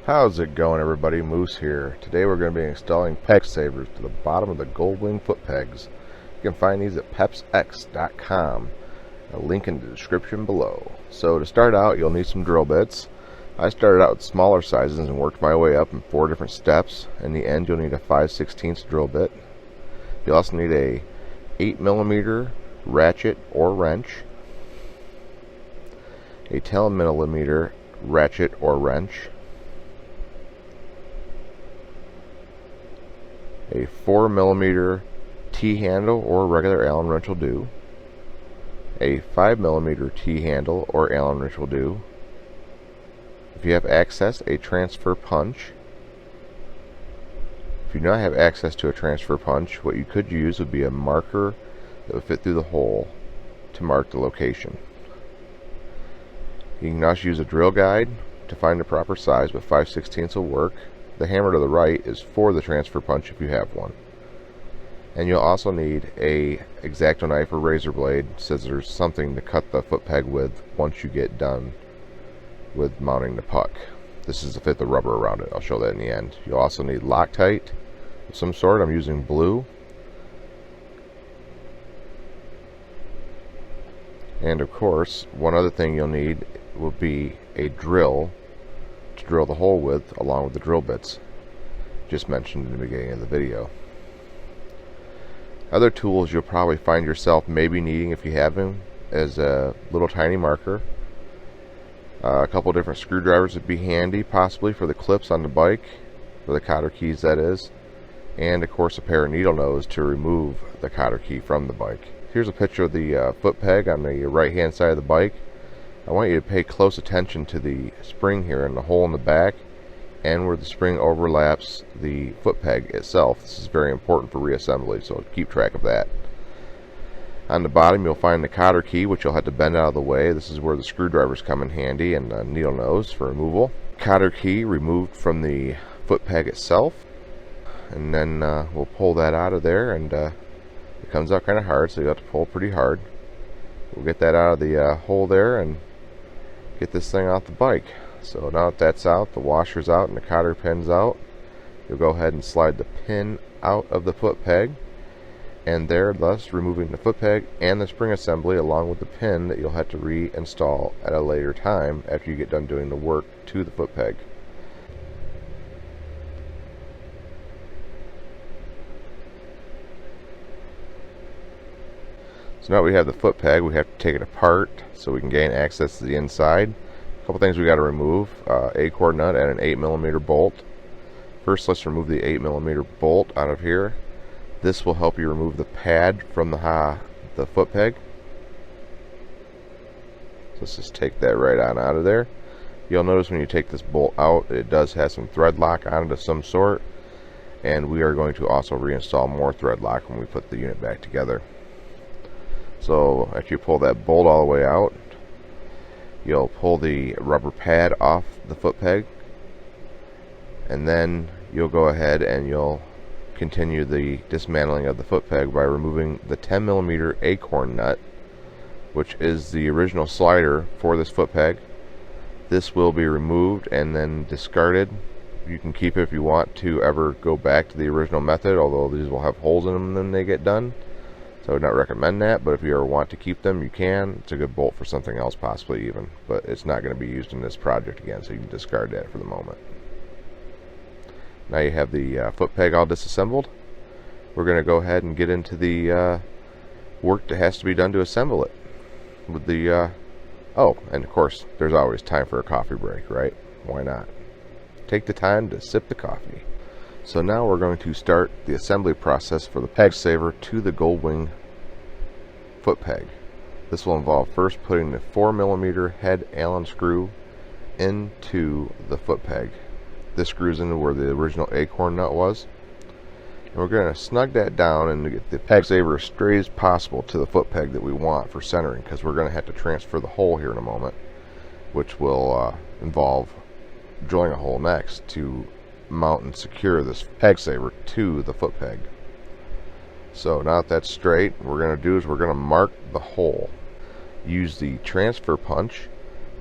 How's it going, everybody? Moose here. Today we're going to be installing peg savers to the bottom of the Goldwing foot pegs. You can find these at PepsX.com. A link in the description below. So to start out, you'll need some drill bits. I started out with smaller sizes and worked my way up in 4 different steps. In the end, you'll need a 5/16 drill bit. You'll also need a 8mm ratchet or wrench, a 10mm ratchet or wrench, a 4mm T-handle or regular Allen wrench will do, a 5mm T-handle or Allen wrench will do. If you have access, a transfer punch. If you do not have access to a transfer punch, what you could use would be a marker that would fit through the hole to mark the location. You can also use a drill guide to find the proper size, but 5/16 will work. The hammer to the right is for the transfer punch if you have one. And you'll also need a X-Acto knife or razor blade, scissors, something to cut the foot peg with once you get done with mounting the puck. This is to fit the rubber around it. I'll show that in the end. You'll also need Loctite of some sort. I'm using blue. And of course, one other thing you'll need will be a drill to drill the hole with, along with the drill bits just mentioned in the beginning of the video. Other tools you'll probably find yourself maybe needing, if you have them, is a little tiny marker. A couple different screwdrivers would be handy, possibly for the clips on the bike, for the cotter keys that is, and of course a pair of needle nose to remove the cotter key from the bike. Here's a picture of the foot peg on the right hand side of the bike. I want you to pay close attention to the spring here and the hole in the back and where the spring overlaps the foot peg itself. This is very important for reassembly, so keep track of that. On the bottom you'll find the cotter key, which you'll have to bend out of the way. This is where the screwdrivers come in handy, and the needle nose for removal. Cotter key removed from the foot peg itself, and then we'll pull that out of there, and it comes out kind of hard, so you have to pull pretty hard. We'll get that out of the hole there and get this thing off the bike. So now that that's out, the washer's out and the cotter pin's out, you'll go ahead and slide the pin out of the foot peg, and there, thus removing the foot peg and the spring assembly along with the pin that you'll have to reinstall at a later time after you get done doing the work to the foot peg. So now we have the foot peg, we have to take it apart so we can gain access to the inside. A couple things we got to remove: acorn nut and an 8mm bolt. First, let's remove the 8mm bolt out of here. This will help you remove the pad from the foot peg. So let's just take that right on out of there. You'll notice when you take this bolt out, it does have some thread lock on it of some sort, and we are going to also reinstall more thread lock when we put the unit back together. So after you pull that bolt all the way out, you'll pull the rubber pad off the foot peg, and then you'll go ahead and you'll continue the dismantling of the foot peg by removing the 10mm acorn nut, which is the original slider for this foot peg. This will be removed and then discarded. You can keep it if you want to ever go back to the original method, although these will have holes in them when they get done. So I would not recommend that, but if you ever want to keep them, you can. It's a good bolt for something else, possibly even, but it's not going to be used in this project again, so you can discard that for the moment. Now you have the foot peg all disassembled. We're going to go ahead and get into the work that has to be done to assemble it. With the oh, and of course, there's always time for a coffee break, right? Why not? Take the time to sip the coffee. So now we're going to start the assembly process for the peg saver to the Goldwing foot peg. This will involve first putting the 4mm head Allen screw into the foot peg. This screws into where the original acorn nut was, and we're going to snug that down and get the peg saver as straight as possible to the foot peg that we want for centering, because we're going to have to transfer the hole here in a moment, which will involve drilling a hole next to mount and secure this peg saver to the foot peg. So now that that's straight, what we're going to do is we're going to mark the hole. Use the transfer punch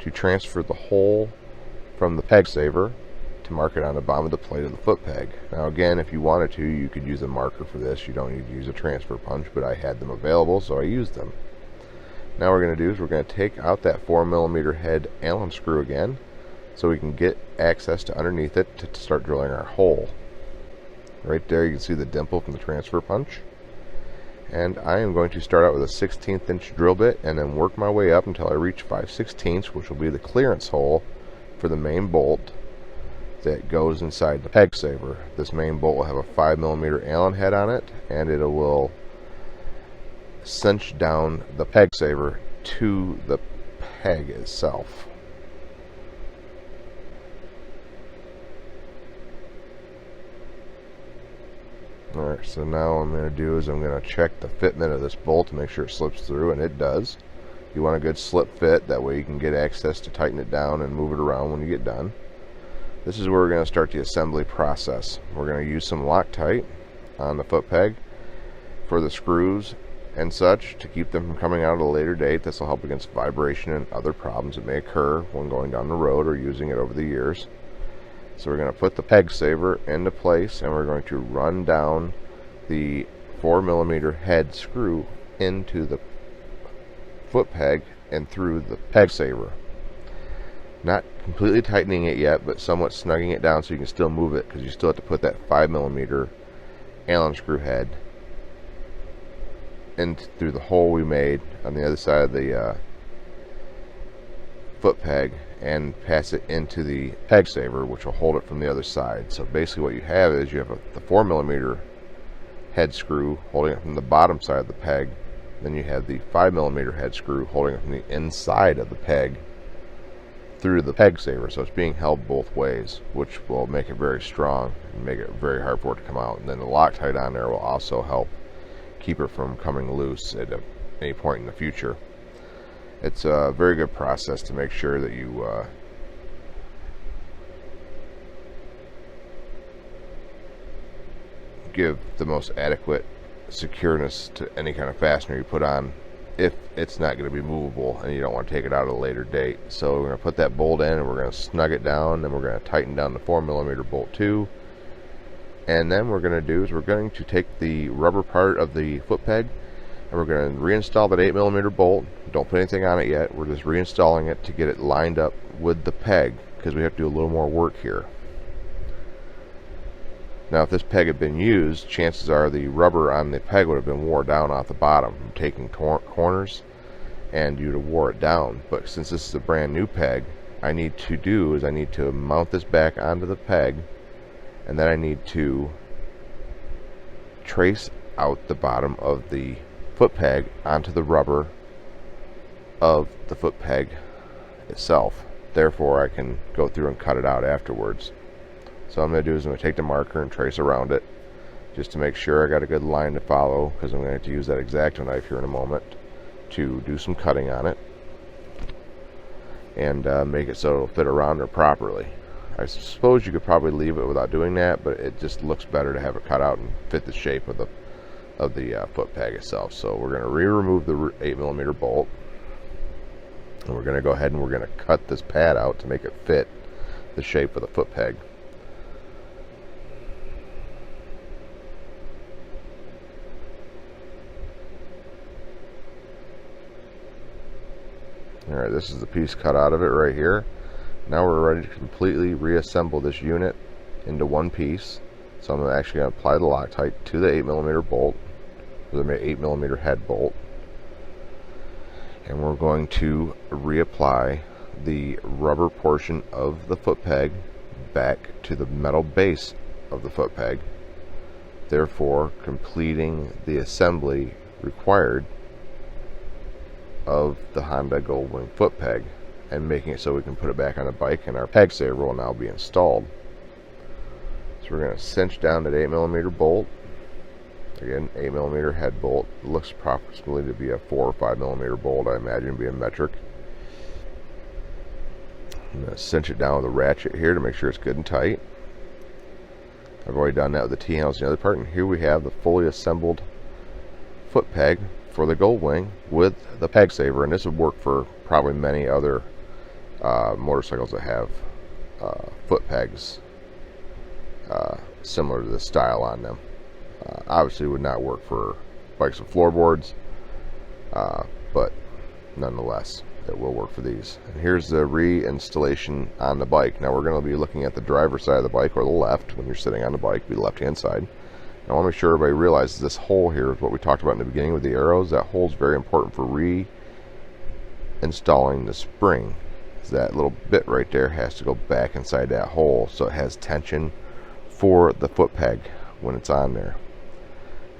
to transfer the hole from the peg saver to mark it on the bottom of the plate of the foot peg. Now again, if you wanted to, you could use a marker for this. You don't need to use a transfer punch, but I had them available, so I used them. Now what we're going to do is we're going to take out that 4mm head Allen screw again, so we can get access to underneath it to start drilling our hole. Right there you can see the dimple from the transfer punch. And I am going to start out with a 1/16 inch drill bit and then work my way up until I reach 5/16, which will be the clearance hole for the main bolt that goes inside the peg saver. This main bolt will have a 5mm Allen head on it, and it will cinch down the peg saver to the peg itself. Alright, so now what I'm going to do is I'm going to check the fitment of this bolt to make sure it slips through, and it does. You want a good slip fit, that way you can get access to tighten it down and move it around when you get done. This is where we're going to start the assembly process. We're going to use some Loctite on the foot peg for the screws and such to keep them from coming out at a later date. This will help against vibration and other problems that may occur when going down the road or using it over the years. So we're going to put the peg saver into place, and we're going to run down the 4mm head screw into the foot peg and through the peg saver. Not completely tightening it yet, but somewhat snugging it down so you can still move it, because you still have to put that 5mm Allen screw head in through the hole we made on the other side of the foot peg and pass it into the peg saver, which will hold it from the other side. So basically what you have is you have the 4mm head screw holding it from the bottom side of the peg, then you have the 5mm head screw holding it from the inside of the peg through the peg saver. So it's being held both ways, which will make it very strong and make it very hard for it to come out. And then the Loctite on there will also help keep it from coming loose at any point in the future. It's a very good process to make sure that you give the most adequate secureness to any kind of fastener you put on, if it's not going to be movable and you don't want to take it out at a later date. So we're going to put that bolt in, and we're going to snug it down, and we're going to tighten down the 4mm bolt too. And then what we're going to do is we're going to take the rubber part of the foot peg, and we're going to reinstall that 8mm bolt. Don't put anything on it yet. We're just reinstalling it to get it lined up with the peg, because we have to do a little more work here. Now if this peg had been used, chances are the rubber on the peg would have been wore down off the bottom from taking corners, and you'd have wore it down. But since this is a brand new peg, I need to mount this back onto the peg, and then I need to trace out the bottom of the foot peg onto the rubber of the foot peg itself. Therefore I can go through and cut it out afterwards. So what I'm going to do is I'm going to take the marker and trace around it just to make sure I got a good line to follow, because I'm going to have to use that X-Acto knife here in a moment to do some cutting on it and make it so it'll fit around her properly. I suppose you could probably leave it without doing that, but it just looks better to have it cut out and fit the shape of the foot peg itself. So we're going to remove the 8mm bolt, and we're going to go ahead and we're going to cut this pad out to make it fit the shape of the foot peg. Alright, this is the piece cut out of it right here. Now we're ready to completely reassemble this unit into one piece. So I'm actually going to apply the Loctite to the 8mm bolt, the 8mm head bolt, and we're going to reapply the rubber portion of the foot peg back to the metal base of the foot peg, therefore completing the assembly required of the Honda Goldwing foot peg and making it so we can put it back on the bike, and our peg saver will now be installed. So we're going to cinch down that 8mm bolt. Again, 8mm head bolt. It looks approximately to be a 4 or 5mm bolt, I imagine, being metric. I'm going to cinch it down with a ratchet here to make sure it's good and tight. I've already done that with the T-handles and the other part, and here we have the fully assembled foot peg for the Goldwing with the peg saver, and this would work for probably many other motorcycles that have foot pegs similar to this style on them. Obviously would not work for bikes with floorboards, but nonetheless it will work for these. And here's the reinstallation on the bike. Now we're going to be looking at the driver's side of the bike, or the left. When you're sitting on the bike, be the left hand side. I want to make sure everybody realizes this hole here is what we talked about in the beginning with the arrows. That hole is very important for reinstalling the spring. That little bit right there has to go back inside that hole so it has tension for the foot peg when it's on there.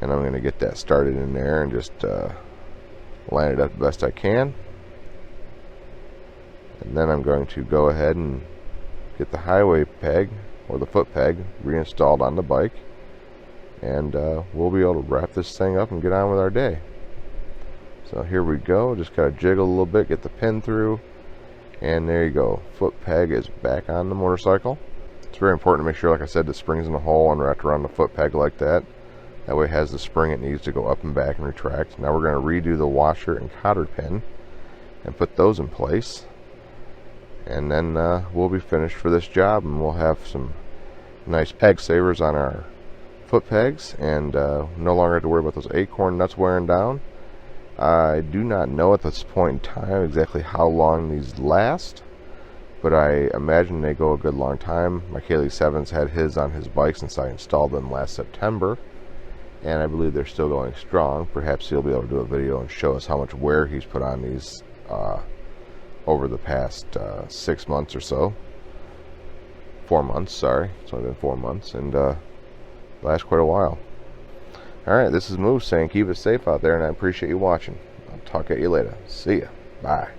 And I'm going to get that started in there and just line it up the best I can. And then I'm going to go ahead and get the highway peg, or the foot peg, reinstalled on the bike. And we'll be able to wrap this thing up and get on with our day. So here we go. Just gotta jiggle a little bit, get the pin through, and there you go. Foot peg is back on the motorcycle. It's very important to make sure, like I said, the spring's in the hole and wrapped around the foot peg like that. That way it has the spring it needs to go up and back and retract. Now we're going to redo the washer and cotter pin and put those in place. And then we'll be finished for this job, and we'll have some nice peg savers on our foot pegs, and no longer have to worry about those acorn nuts wearing down. I do not know at this point in time exactly how long these last, but I imagine they go a good long time. My Kaylee7's had his on his bike since I installed them last September, and I believe they're still going strong. Perhaps he'll be able to do a video and show us how much wear he's put on these over the past 6 months or so. 4 months, sorry. It's only been 4 months, and last quite a while. Alright, this is Moose saying keep it safe out there, and I appreciate you watching. I'll talk at you later. See ya. Bye.